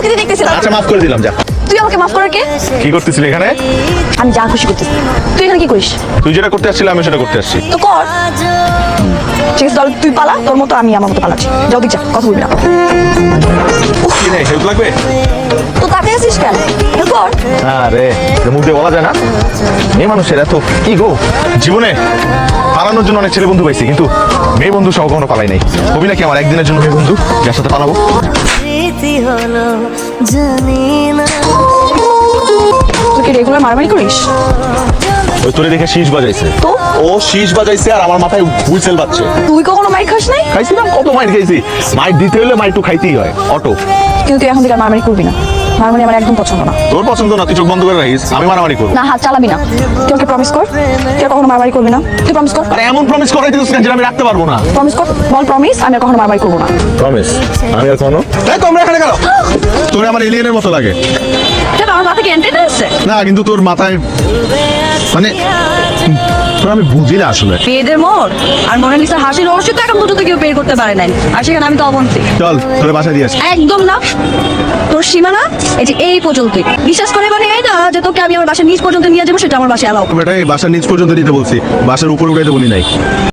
প্রতিদিন দেখতেছি। আচ্ছা মাফ করে দিলাম, যা। তুই আমাকে মাফ করার কে? কি করতেছিলি এখানে? আমি যা খুশি করতেছি। তুই এখানে কি করিস? তুই যেটা করতে আসছিলি আমি সেটা করতে আসছি। তো কর। ঠিক আছে, তাহলে তুই পালা, তোর মতো আমি আমার মতো পালাচ্ছি। যাও দিক যা, কথা বলবি না। কি রে, হেল্প লাগবে? তো তাকে আছিস কেন? হেল্প কর। আরে মুখ দিয়ে বলা যায় না, মেয়ে মানুষের এত কি গো। জীবনে পালানোর জন্য অনেক ছেলে বন্ধু পাইছি, কিন্তু মেয়ে বন্ধু সহ কখনো পালাই নাই। হবি নাকি আমার একদিনের জন্য মেয়ে বন্ধু, যার সাথে পালাবো? তুই কি রেগুলার মারামারি করিস? ওই তোরে দেখে শীষ বাজাইছে। তো ও শীষ বাজাইছে আর আমার মাথায় হুইসেল বাজছে। তুই কখনো মাইর খাস নাই? খাইছিলাম, কত মাইর খাইছি। মাইর দিতে হলে মাইর একটু খাইতেই হয়, অটো। কিন্তু তুই এখন থেকে আর মারামারি করবি না। মারামারি আমার একদম পছন্দ না। তোর পছন্দ না, তুই চোখ বন্ধ করে রাখিস, আমি মারামারি করবো। না, হাত চালাবি না। তুই ওকে প্রমিস কর, তুই আর কখনো মারামারি করবি না। তুই প্রমিস কর। আরে এমন প্রমিস করাই দিস না যেটা আমি রাখতে পারবো না। প্রমিস কর, বল প্রমিস, আমি আর কখনো মারামারি করবো না। প্রমিস আমি আর কোনো। এই তোমরা এখানে গেল, তোরে আমার এলিয়েনের মতো লাগে। কেন, আমার মাথা কি এন্টেনা আছে? না কিন্তু তোর মাথায় মানে তোর আমি বুঝি না আসলে। মেয়েদের মন আর মোনালিসার হাসির রহস্য তো এখন পর্যন্ত কেউ বের করতে পারে নাই, আর সেখানে আমি তো অবন্তি। চল তোরে বাসায় দিয়ে আসি। একদম না, তোর সীমানা এই যে এই পর্যন্তই। বিশ্বাস করে মানে এই না যে তোকে আমি আমার বাসার নিচ পর্যন্ত নিয়ে যাবো, সেটা আমার বাসায় এলাও। বেটা এই বাসার নিচ পর্যন্ত নিতে বলছি, বাসার উপরে উঠাইতে বলি নাই।